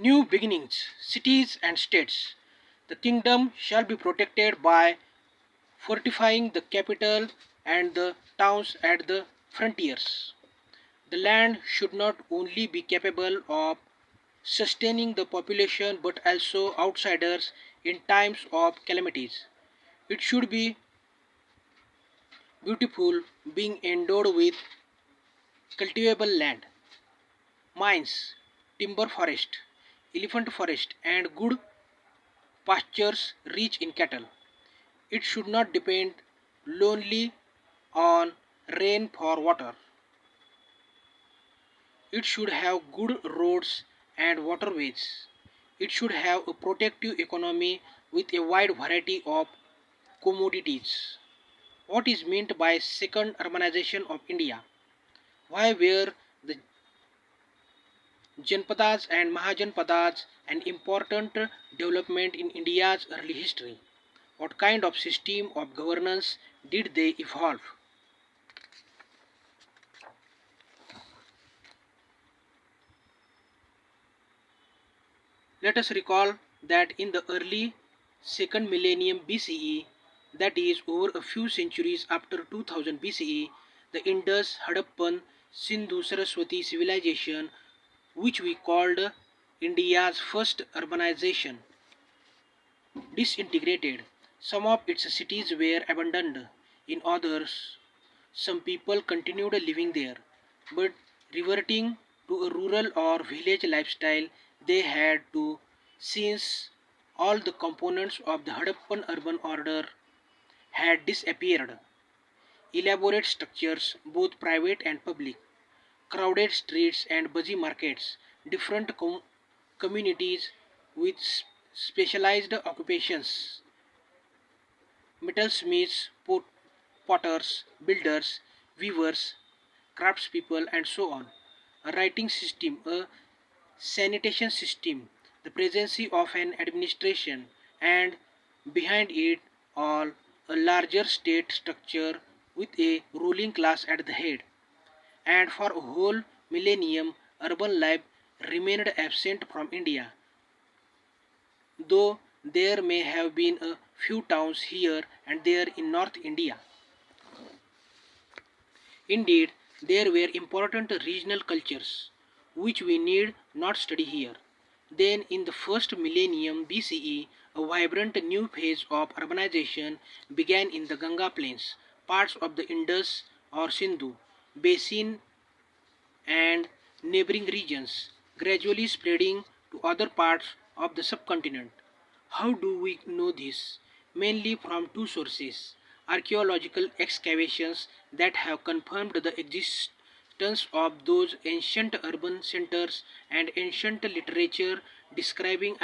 New beginnings, cities and states. The kingdom shall be protected by fortifying the capital and the towns at the frontiers. The land should not only be capable of sustaining the population but also outsiders in times of calamities. It should be beautiful, being endowed with cultivable land, mines, timber forest, elephant forest, and good pastures rich in cattle. It should not depend solely on rain for water. It should have good roads and waterways. It should have a protective economy with a wide variety of commodities. What is meant by second urbanization of India? Why were the Janpadas and Mahajanpadas an important development in India's early history? What kind of system of governance did they evolve? Let us recall that in the early second millennium BCE, that is over a few centuries after 2000 BCE, the Indus Harappan Sindhu Saraswati civilization, which we called India's first urbanization, disintegrated. Some of its cities were abandoned. In others, some people continued living there, but reverting to a rural or village lifestyle they had to, since all the components of the Harappan urban order had disappeared. Elaborate structures, both private and public, crowded streets and busy markets, different communities with specialized occupations, metalsmiths, potters, builders, weavers, craftspeople, and so on. A writing system, a sanitation system, the presence of an administration, and behind it all, a larger state structure with a ruling class at the head. And for a whole millennium, urban life remained absent from India, though there may have been a few towns here and there in North India. Indeed, there were important regional cultures, which we need not study here. Then, in the first millennium BCE, a vibrant new phase of urbanization began in the Ganga plains, parts of the Indus or Sindhu basin, and neighboring regions, gradually spreading to other parts of the subcontinent. How do we know this? Mainly from two sources: archaeological excavations that have confirmed the existence of those ancient urban centers and ancient literature describing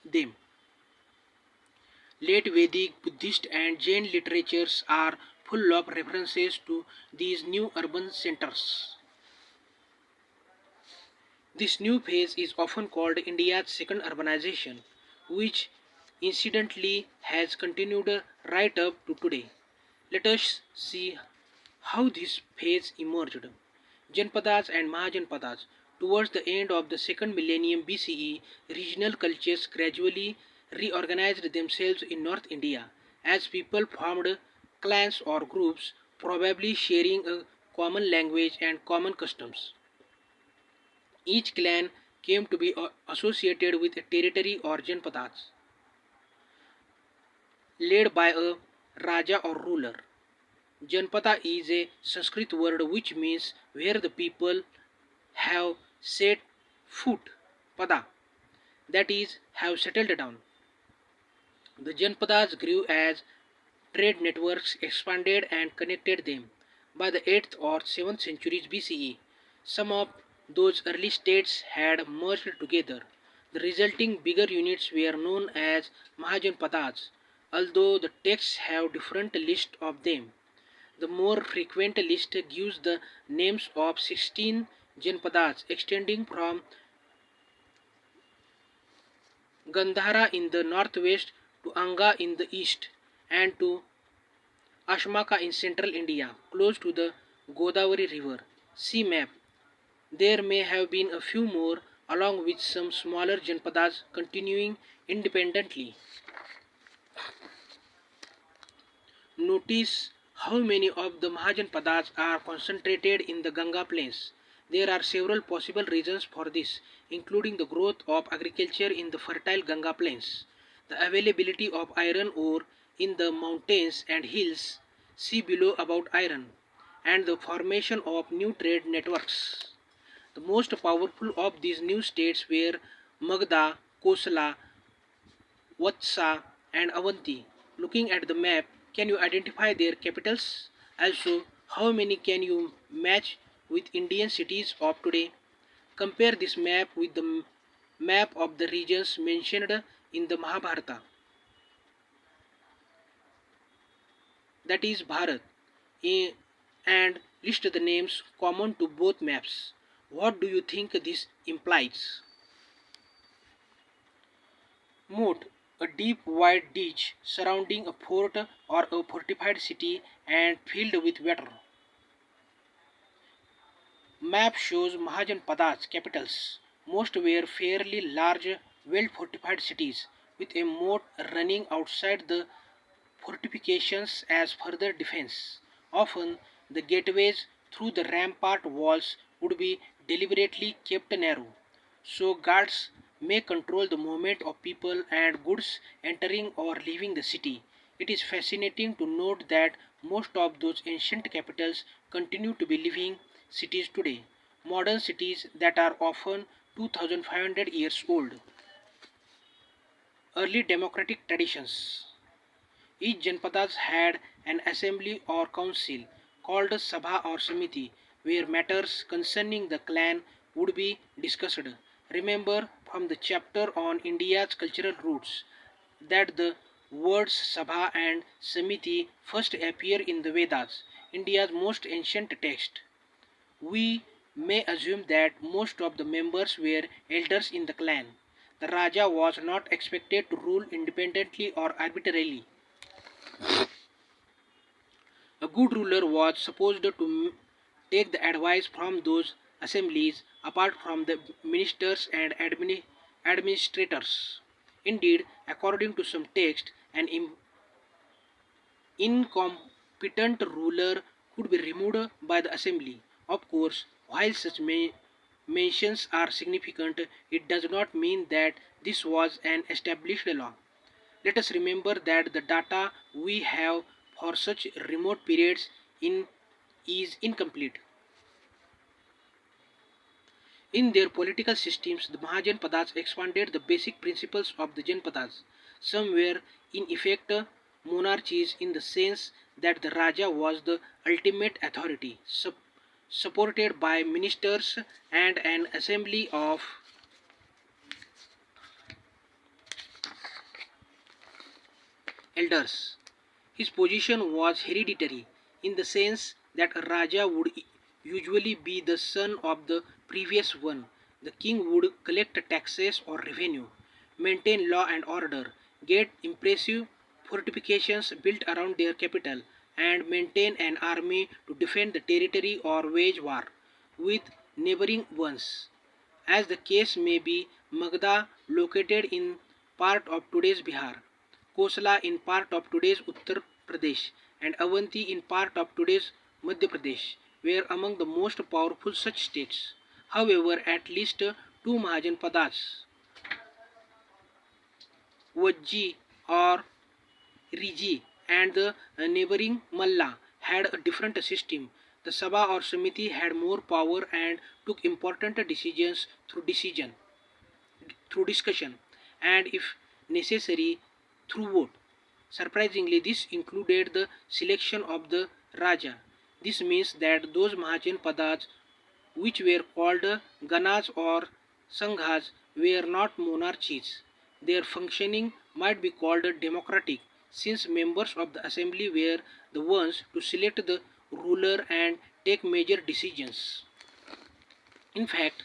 them. Late Vedic, Buddhist, and Jain literatures are full of references to these new urban centers. This new phase is often called India's second urbanization, which incidentally has continued right up to today. Let us see how this phase emerged. Janpadas and Mahajanpadas. Towards the end of the second millennium BCE, regional cultures gradually reorganized themselves in North India as people formed clans or groups, probably sharing a common language and common customs. Each clan came to be associated with a territory or janpadas, led by a raja or ruler. Janpada is a Sanskrit word which means where the people have set foot, pada, that is, have settled down. The Janpadas grew as trade networks expanded and connected them. By the 8th or 7th centuries BCE, some of those early states had merged together. The resulting bigger units were known as Mahajanpadas, although the texts have different lists of them. The more frequent list gives the names of 16 Janpadas extending from Gandhara in the northwest to Anga in the east and to Ashmaka in central India, close to the Godavari river. See map. There may have been a few more, along with some smaller Janpadas continuing independently. Notice how many of the Mahajanpadas are concentrated in the Ganga plains. There are several possible reasons for this, including the growth of agriculture in the fertile Ganga plains, the availability of iron ore in the mountains and hills, see below about iron, and the formation of new trade networks. The most powerful of these new states were Magda, Kosala, Vatsa, and Avanti. Looking at the map, can you identify their capitals? Also, how many can you match with Indian cities of today? Compare this map with the map of the regions mentioned in the Mahabharata, that is Bharat, eh, and list the names common to both maps. What do you think this implies? Moat, a deep wide ditch surrounding a fort or a fortified city and filled with water. Map shows Mahajanpada's capitals. Most were fairly large, well fortified cities, with a moat running outside the fortifications as further defense. Often, the gateways through the rampart walls would be deliberately kept narrow, so guards may control the movement of people and goods entering or leaving the city. It is fascinating to note that most of those ancient capitals continue to be living cities today, modern cities that are often 2500 years old. Early democratic traditions. Each Janpadas had an assembly or council called a Sabha or Samiti where matters concerning the clan would be discussed. Remember from the chapter on India's cultural roots that the words Sabha and Samiti first appear in the Vedas, India's most ancient text. We may assume that most of the members were elders in the clan. The Raja was not expected to rule independently or arbitrarily. A good ruler was supposed to take the advice from those assemblies apart from the ministers and administrators. Indeed, according to some texts, an incompetent ruler could be removed by the assembly. Of course, while such mentions are significant, it does not mean that this was an established law. Let us remember that the data we have for such remote periods in is incomplete. In their political systems, the Mahajanpadas expanded the basic principles of the Janpadas. Some were in effect monarchies in the sense that the Raja was the ultimate authority, supported by ministers and an assembly of elders. His position was hereditary in the sense that a Raja would usually be the son of the previous one. The king would collect taxes or revenue, maintain law and order, get impressive fortifications built around their capital, and maintain an army to defend the territory or wage war with neighboring ones. As the case may be, Magda, located in part of today's Bihar, Kosala in part of today's Uttar Pradesh, and Avanti in part of today's Madhya Pradesh, were among the most powerful such states. However, at least two Mahajanpadas, Vajji or Riji, and the neighboring Malla, had a different system. The Sabha or Samiti had more power and took important decisions through discussion, and if necessary, through vote. Surprisingly, this included the selection of the Raja. This means that those Mahajan Padas, which were called Ganas or Sanghas, were not monarchies. Their functioning might be called democratic, since members of the assembly were the ones to select the ruler and take major decisions. In fact,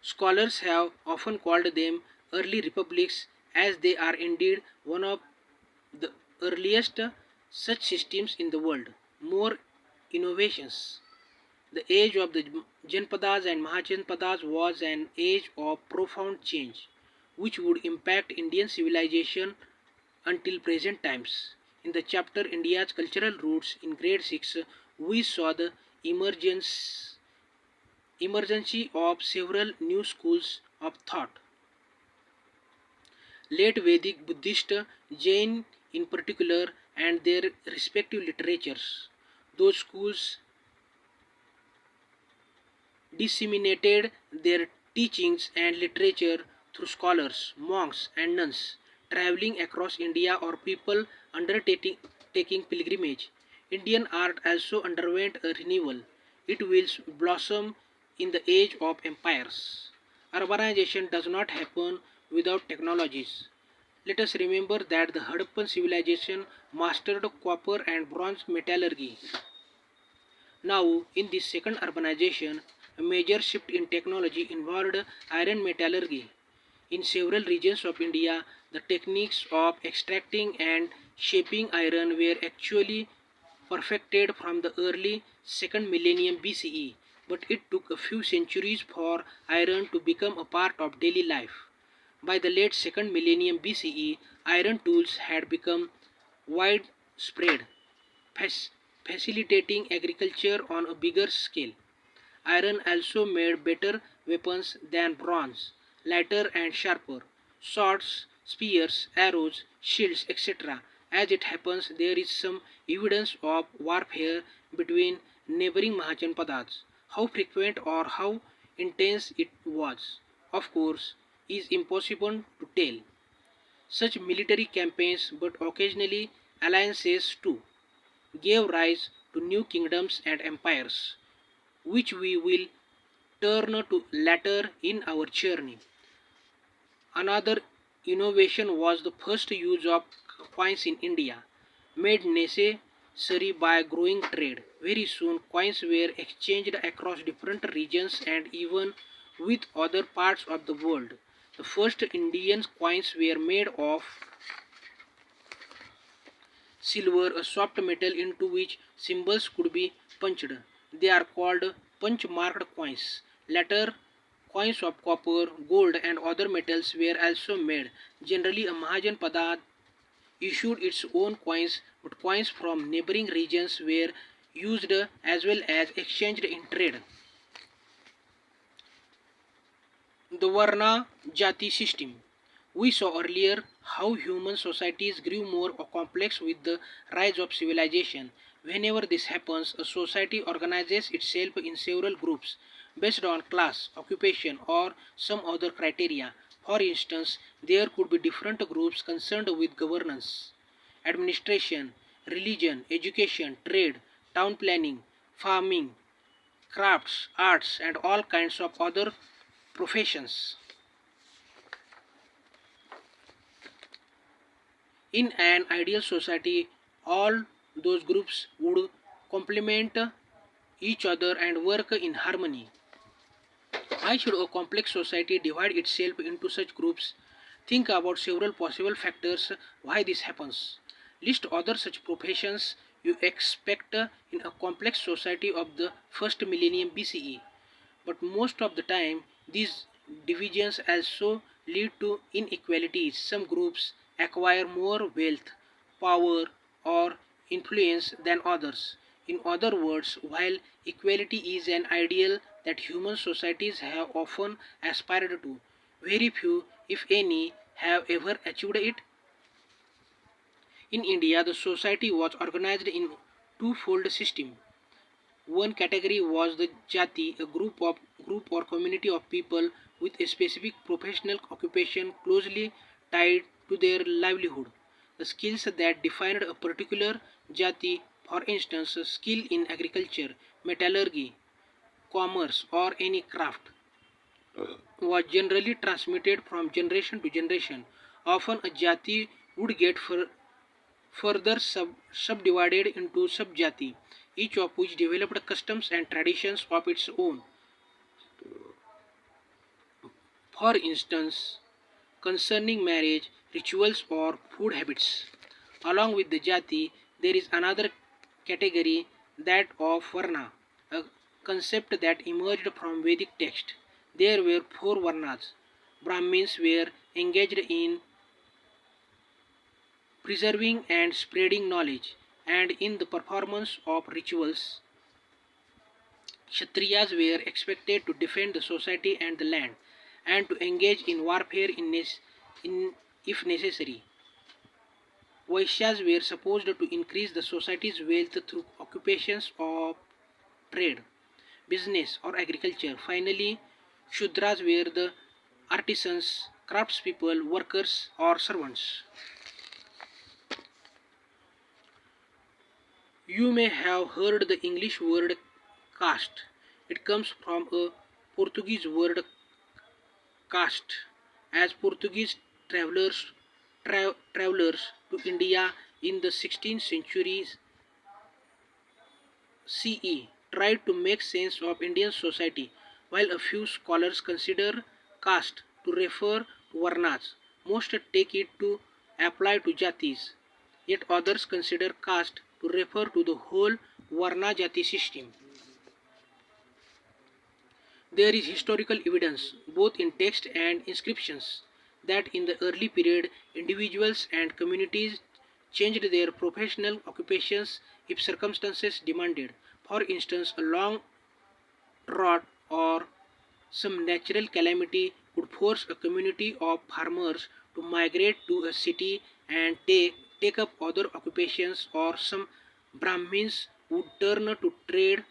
scholars have often called them early republics as they are indeed one of the earliest such systems in the world. More innovations. The age of the Janpadas and Mahajanpadas was an age of profound change, which would impact Indian civilization until present times. In the chapter India's Cultural Roots in grade 6, we saw the emergence emergency of several new schools of thought. Late Vedic, Buddhist, Jain in particular, and their respective literatures. Those schools disseminated their teachings and literature through scholars, monks, and nuns traveling across India or people undertaking taking pilgrimage. Indian art also underwent a renewal. It will blossom in the age of empires. Urbanization does not happen without technologies. Let us remember that the Harappan civilization mastered copper and bronze metallurgy. Now, in this second urbanization, a major shift in technology involved iron metallurgy. In several regions of India, the techniques of extracting and shaping iron were actually perfected from the early second millennium BCE, but it took a few centuries for iron to become a part of daily life. By the late second millennium BCE, iron tools had become widespread, fac- facilitating agriculture on a bigger scale. Iron also made better weapons than bronze, lighter and sharper. Swords, spears, arrows, shields, etc. As it happens, there is some evidence of warfare between neighboring Mahajanpadas. How frequent or how intense it was, of course, is impossible to tell. Such military campaigns, but occasionally alliances too, gave rise to new kingdoms and empires, which we will turn to later in our journey. Another innovation was the first use of coins in India, made necessary by growing trade. Very soon, coins were exchanged across different regions and even with other parts of the world. The first Indian coins were made of silver, a soft metal into which symbols could be punched. They are called punch marked coins. Later, coins of copper, gold, and other metals were also made. Generally, a Mahajan Pada issued its own coins, but coins from neighboring regions were used as well as exchanged in trade. The Varna Jati system. We saw earlier how human societies grew more complex with the rise of civilization. Whenever this happens, a society organizes itself in several groups based on class, occupation, or some other criteria. For instance, there could be different groups concerned with governance, administration, religion, education, trade, town planning, farming, crafts, arts, and all kinds of other professions. In an ideal society, all those groups would complement each other and work in harmony. Why should a complex society divide itself into such groups? Think about several possible factors why this happens. List other such professions you expect in a complex society of the first millennium BCE. But most of the time, these divisions also lead to inequalities. Some groups acquire more wealth, power, or influence than others. In other words, while equality is an ideal that human societies have often aspired to, very few, if any, have ever achieved it. In India, the society was organized in twofold system. One category was the jati, a group or community of people with a specific professional occupation closely tied to their livelihood. The skills that defined a particular jati, for instance, a skill in agriculture, metallurgy, commerce, or any craft, was generally transmitted from generation to generation. Often a jati would get further subdivided into subjati, each of which developed customs and traditions of its own. For instance, concerning marriage, rituals, or food habits. Along with the jati, there is another category, that of varna, a concept that emerged from Vedic text. There were four Varnas. Brahmins were engaged in preserving and spreading knowledge, and in the performance of rituals. Kshatriyas were expected to defend the society and the land, and to engage in warfare if necessary. Vaishyas were supposed to increase the society's wealth through occupations of trade, business, or agriculture. Finally, Shudras were the artisans, craftspeople, workers, or servants. You may have heard the English word caste. It comes from a Portuguese word caste. As Portuguese travelers to India in the 16th century CE tried to make sense of Indian society, while a few scholars consider caste to refer to varnas. Most take it to apply to jatis, yet others consider caste to refer to the whole varna jati system. There is historical evidence, both in text and inscriptions, that in the early period individuals and communities changed their professional occupations if circumstances demanded. For instance, a long drought or some natural calamity could force a community of farmers to migrate to a city and take up other occupations, or some Brahmins would turn to trade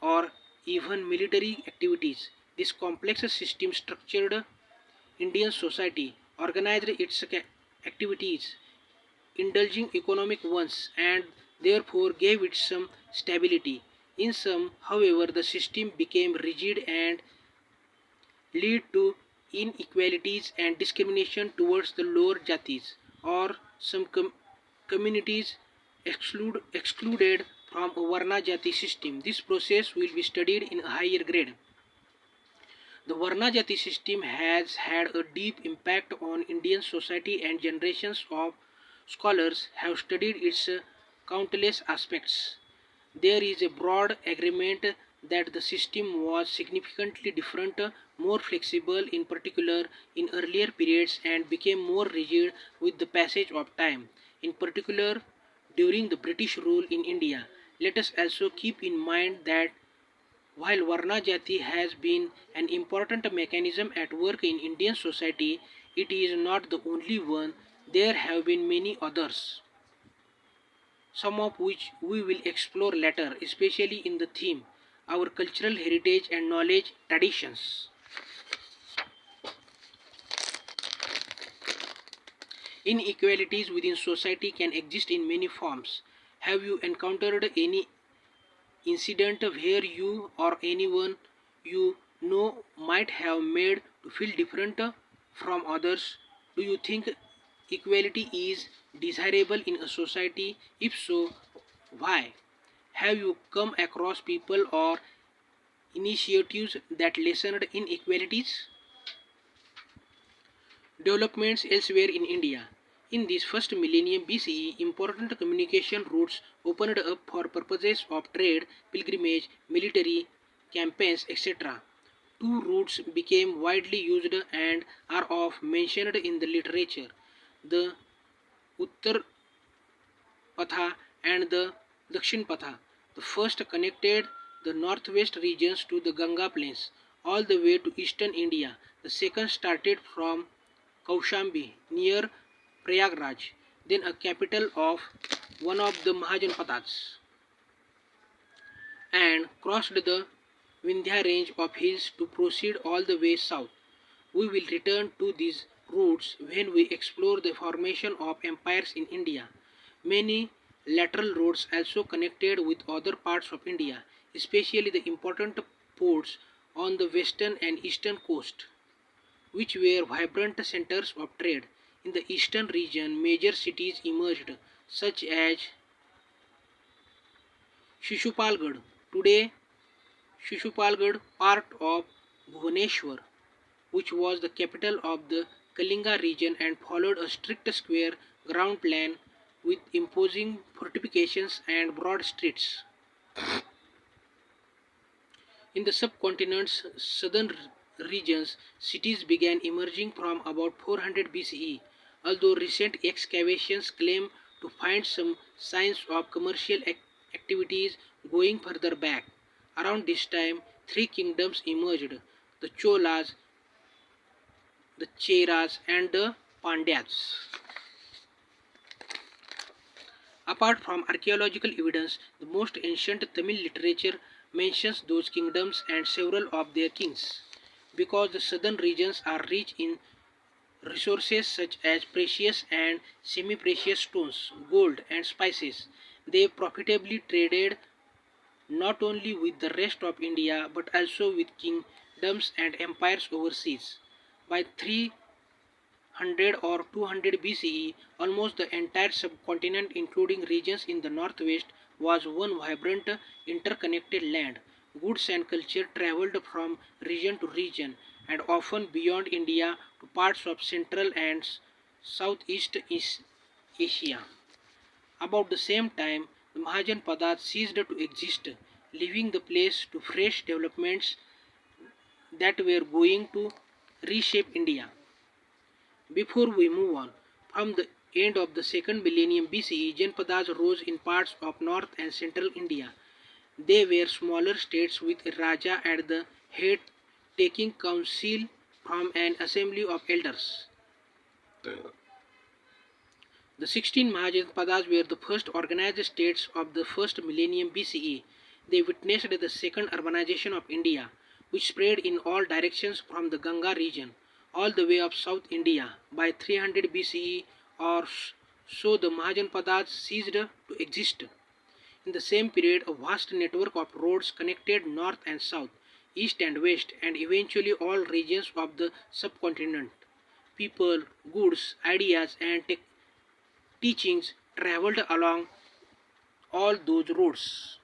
or even military activities. This complex system structured Indian society, organized its activities, indulging economic ones, and therefore gave it some stability. In some, however, the system became rigid and lead to inequalities and discrimination towards the lower jatis, or some communities excluded from a Varna Jati system. This process will be studied in a higher grade. The Varna Jati system has had a deep impact on Indian society, and generations of scholars have studied its countless aspects. There is a broad agreement that the system was significantly different, more flexible in particular in earlier periods, and became more rigid with the passage of time, in particular during the British rule in India. Let us also keep in mind that while Varna Jati has been an important mechanism at work in Indian society, it is not the only one. There have been many others, some of which we will explore later, especially in the theme our cultural heritage and knowledge traditions. Inequalities within society can exist in many forms. Have you encountered any incident where you or anyone you know might have made to feel different from others? Do you think equality is desirable in a society? If so, why? Have you come across people or initiatives that lessened inequalities? Developments elsewhere in India. In this first millennium BCE, important communication routes opened up for purposes of trade, pilgrimage, military campaigns, etc. Two routes became widely used and are of mentioned in the literature: the Uttar Patha and the Dakshin Patha. The first connected the northwest regions to the Ganga plains all the way to eastern India. The second started from Kaushambi near Prayagraj, then a capital of one of the Mahajanpadas, and crossed the Vindhya range of hills to proceed all the way south. We will return to these routes when we explore the formation of empires in India. Many lateral roads also connected with other parts of India, especially the important ports on the western and eastern coast, which were vibrant centers of trade. In the eastern region, major cities emerged, such as Shishupalgarh, today Shishupalgarh, part of Bhubaneswar, which was the capital of the Kalinga region and followed a strict square ground plan with imposing fortifications and broad streets. In the subcontinent's southern regions, cities began emerging from about 400 BCE, although recent excavations claim to find some signs of commercial activities going further back. Around this time, three kingdoms emerged: the Cholas, the Cheras, and the Pandyas. Apart from archaeological evidence, the most ancient Tamil literature mentions those kingdoms and several of their kings. Because the southern regions are rich in resources such as precious and semi precious stones, gold, and spices, they profitably traded not only with the rest of India but also with kingdoms and empires overseas. By 300 or 200 BCE, almost the entire subcontinent, including regions in the northwest, was one vibrant, interconnected land. Goods and culture traveled from region to region and often beyond India to parts of Central and Southeast Asia. About the same time, the Mahajan Padat ceased to exist, leaving the place to fresh developments that were going to reshape India. Before we move on, from the end of the second millennium BCE, Janpadas rose in parts of north and central India. They were smaller states with a Raja at the head taking counsel from an assembly of elders. The 16 Mahajapadas were the first organized states of the first millennium BCE. They witnessed the second urbanization of India, which spread in all directions from the Ganga region all the way up South India. By 300 BCE or so, the Mahajanpadas ceased to exist. In the same period, a vast network of roads connected north and south, east and west, and eventually all regions of the subcontinent. People, goods, ideas, and teachings traveled along all those roads.